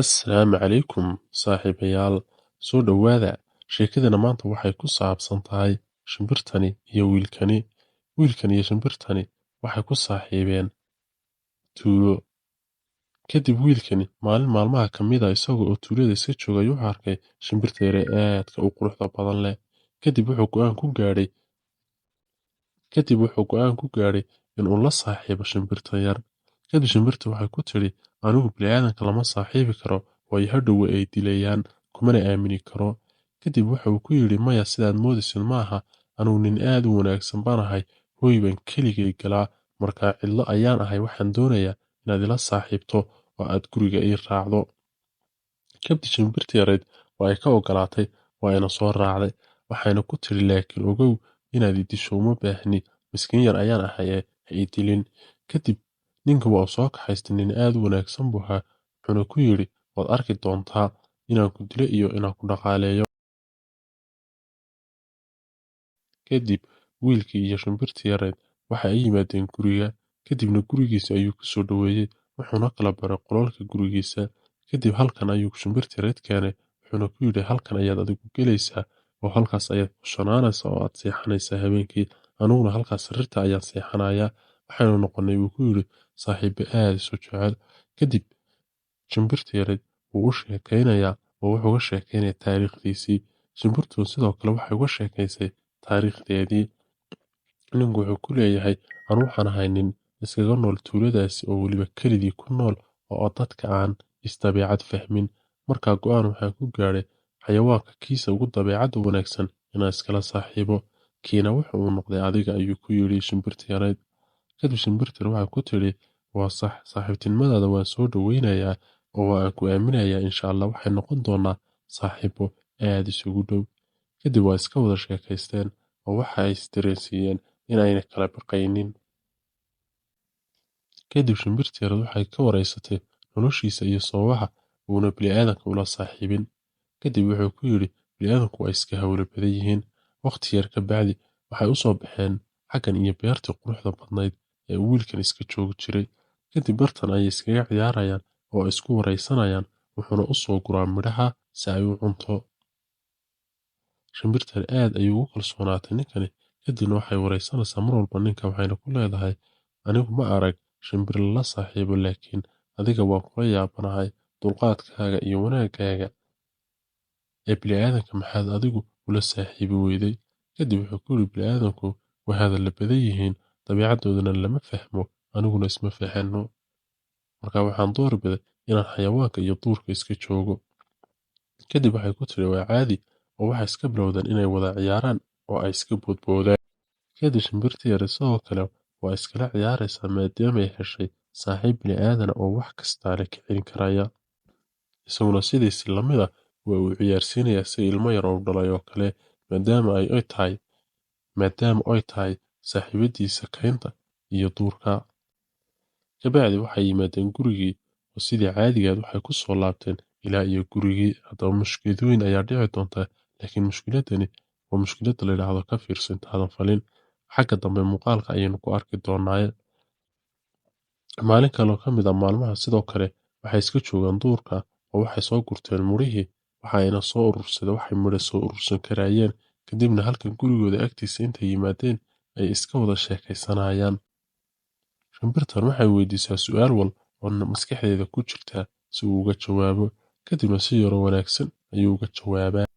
Assalaamu calaykum saaxiibayaal, soo dhowaada. Sheekadana maanta waxay ku saabsan tahay shimbirtani iyo wiilkani. Wiilkan iyo shimbirtani waxay ku saaxiibeen tuulo. Kadib wiilkani maalin maalmaha ka mid a isaga oo tuulada iska jooga ayuu arkay shimbirta yare aadka u quruxda badan leh. Kadib wuxuu go'aan ku gaadhay inuu la saaxiibo shimbirtan yar. Kadib shimbirtu waxay ku tidhi, anigu bini'aadamka lama saaxiibi karo, waayo hadhow way ay dilayaan, kumana aamini karo. Kadib wuxuu ku yidhi, maya sidaad moodaysid maaha, anigu nin aad u wanaagsan baan ahay, hooy baan keligay galaa, markaa cidlo ayaan ahay, waxaan doonayaa inaad ila saaxiibto oo aad guriga ii raacdo. Kadib shimbirtii yarayd waa ay ka ogolaatay, waa ayna soo raacday, waxayna ku tidhi laakiin ogow inaad i disho uma baahni, miskiin yar ayaan ahay ee ha i dilin. Kadib ninka waa uu soo kaxaystay, nin aad u wanaagsan buu ahaa, wuxuuna ku yidhi waad arki doontaa inaan ku dilo iyo inaan ku dhaqaaleeyo. Kadib wiilkii iyo shimbirtii yarayd waxa ay yimaadeen guriga, kadibna gurigiisa ayuu ku soo dhoweeyey, wuxuuna kala baray qolalka gurigiisa. Kadib halkan ayuu shimbirtii yarayd keenay, wuxuuna ku yidhi halkan ayaad adigu gelaysaa oo halkaas ayaad ku shanaanaysaa oo aad seexanaysaa habeenkii, aniguna halkaas sariirta ayaan seexanayaa. Waxaynu noqonay buu ku yidhi saaxiibo aad isu jecel. Kadib shimbirtii yarayd wuu u sheekaynayaa oo wuxuu uga sheekaynayaa taariikhdiisii. Shimbirtu sidoo kale waxay uga sheekaysay taariikhdeedii. Ninku wuxuu ku leeyahay anu waxaan ahay nin iskaga nool tuuladaasi oo weliba keligii ku nool oo dadka aan isdabeecad fahmin. Markaa go'aan waxaan ku gaadhay xayawaanka kiisa ugu dabeecadda wanaagsan inaan iskala saaxiibo. Kiina wuxuu uu noqday adiga ayuu ku yidhi shimbirtii yarayd. Kadib shimbirtii waxay ku tidhi waa sax, saaxiibtinimadaada waan soo dhoweynayaa oo waan ku aaminayaa, insha Allah waxay noqon doonaa saaxiibo aad isugu dhow. Kadib waa iska wada sheekaysteen oo waxa ay isdareensiiyeen in ayna kala baqaynin. Kadib shimbirtii yarayd waxay ka waraysatay noloshiisa iyo sababaha uuna bini'aadamka ula saaxiibin. Kadib wuxuu ku yidhi bini'aadamku waa iska hawlo badan yihiin. Waqti yar ka bacdi waxay u soo baxeen xaggan iyo beertii quruxda badnayd ee uu wiilkan iska joogi jiray. Kadib bartan ayay iskaga ciyaarayaan oo ay isku waraysanayaan, wuxuuna u soo guraa midhaha si ay u cunto. Shimbirtan aad ayay ugu kalsoonaatay ninkani, kadibna waxay waraysanaysaa mar walba ninka, waxayna ku leedahay anigu ma arag shimbir lala saaxiibo, laakiin adiga waan kula yaabanahay dulqaadkaaga iyo wanaaggaaga ee bini'aadamka maxaad adigu ula saaxiibi weyday. Kadib wuxuu ku yidhi bini'aadamku way hadalla badan yihiin, dabeecadoodana lama fahmo, aniguna isma fahanno, marka waxaan doorbiday inaan xayawaanka iyo duurka iska joogo. Kadib waxay ku tidhi waa caadi, oo waxay iska bilowdeen inay wada ciyaaraan oo ay iska boodboodaan. Kadib shimbirtii yarayd sidoo kale waa iskala ciyaaraysaa maadaama ay heshay saaxiib bini'aadan oo wax kasta le ka celin karaya. Isaguna sidiisii la mid ah waa uu ciyaarsiinayaa si ilmo yar oo dhalay oo kale, maadaama ay tahay saaxiibadiisa kaynta iyo duurka. Kabacdi waxay yimaadeen gurigii oo sidii caadigeed waxay ku soo laabteen ilaa iyo gurigii. Haddaba mushkilad weyn ayaa dhici doonta, laakiin mushkiladani waa mushkilada la yidhaahdo ka fiirso intaadan falin. Xagga dambe muuqaalka ayaynu ku arki doonaa. Maalin kaloo ka mid ah maalmaha sidoo kale waxay iska joogaan duurka oo waxay soo gurteen murihii, waxayna soo urursadeen waxay midho soo urursan karayeen. Kadibna halkan gurigooda agtiisa intay yimaadeen ay iska wada sheekaysanayaan. Shimbirtan waxay weydiisaa su'aal wal oo maskaxdeeda ku jirta si uu uga jawaabo, kadibna si yaro wanaagsan ayuu uga jawaabaa.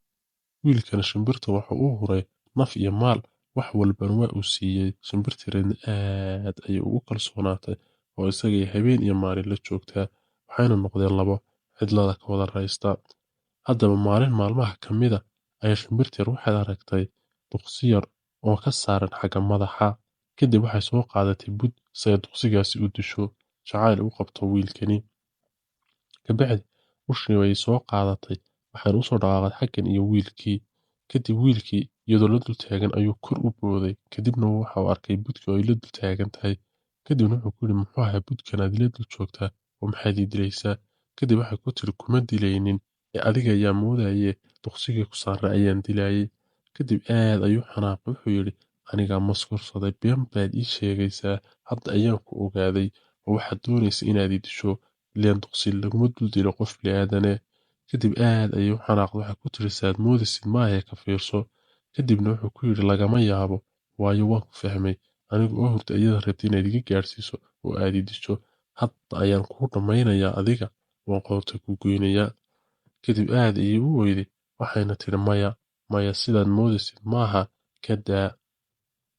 Wiilkana shimbirta waxa uu huray naf iyo maal, wax walbana waa uu siiyey. Shimbirtii yaraydna aad ayay ugu kalsoonaatay oo isagay habeen iyo maalin la joogtaa, waxayna noqdeen labo cidlada ka wada raysta. Haddaba maalin maalmaha ka mid a ayaa shimbirtii yar waxay aragtay duqsi yar oo ka saaran xagga madaxa. Kadib waxay soo qaadatay bud si ay duqsigaasi u disho, jacayl u qabto wiilkani. Kabacdi ushii way soo qaadatay, waxayna u soo dhaqaaqday xaggan iyo wiilkii. Kadib wiilkii iyadoo la dul taagan ayuu kor u booday, kadibna waxa uu arkay budkii oo ay la dul taagan tahay. Kadibna wuxuu ku yidhi muxuu ahaa budkan aad ila dul joogtaa oo maxaad ii dilaysaa? Kadib waxay ku tiri kuma dilaynin ee adiga ayaa moodayay duqsigii ku saaray ayaan dilayay. Kadib aad ayuu xanaaqay, wuxuu yidhi anigaa maskursaday, been baad ii sheegaysaa, hadda ayaan ku ogaaday oo waxaad doonaysa inaad i disho. ileen duqsi laguma dul dilo qof bini'aadane. Kadib aad ayay u xanaaqday, waxay ku tiri saad moodaysid maahe ka fiirso. Kadibna wuxuu ku yidhi lagama yaabo, waayo waan ku fahmay. Anigu oo hurda iyada rabtay inaad iga gaadhsiiso oo aad i disho. Hadda ayaan kuu dhammaynayaa adiga, waan qoorta ku goynayaa. Kadib aad ayay u oyday, waxayna tidhi maya, maya sidaad moodaysid maaha, ka daa.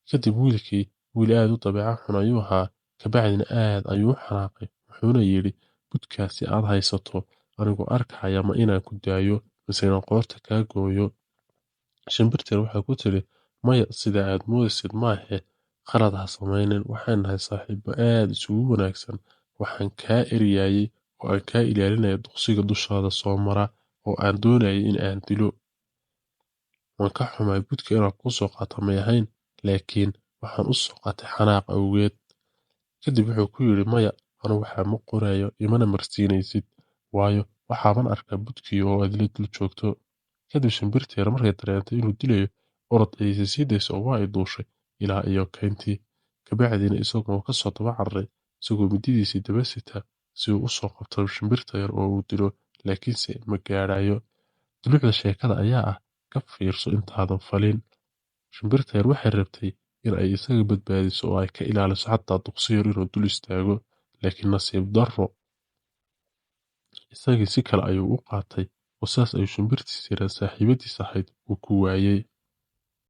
Kadib wiilkii, wiil aad u dabeecad xun ayuu ahaa, kabacdina aad ayuu u xanaaqay, wuxuuna yidhi, budkaasi aad haysato anigoo arkaya ma inaan ku daayo mise inaan qoorta kaa gooyo. Shimbirtan waxay ku tiri, maya sida aad moodaysid maahe, khalad ha samaynin, waxaan nahay saaxiibo aad isugu wanaagsan. Waxaan kaa eryayay oo aan kaa ilaalinaya duqsiga dushaada soo mara oo aan doonayay in aan dilo. Waan ka xumahay budka inaan kuu soo qaato may ahayn, laakiin waxaan u soo qaatay xanaaq awgeed. Kadib wuxuu ku yidhi maya, anigu waxaa ma qorayo imana marsiinaysid, waayo waxaaban arkaa budkii oo aad la dul joogto. Kadib shimbirtii yar markay dareentay inuu dilayo, orod ayay sii daysay oo waa ay duushay ilaa iyo kayntii. Kabacdina isagoo ka soo daba cararay, isagoo mididiisii daba sita si uu u soo qabto shimbirta yar oo uu dilo, laakiinse ma gaadhayo. Dulucda sheekada ayaa ah ka fiirso intaadan falin. Shimbirta yar waxay rabtay in ay isaga badbaadiso oo ay ka ilaaliso xataa duqsi yar inuu dul istaago, laakiin nasiib darro, isagii si kale ayuu u qaatay oo saas ayuu shimbirtiisii yar saaxiibadiis ahayd uu ku waayay.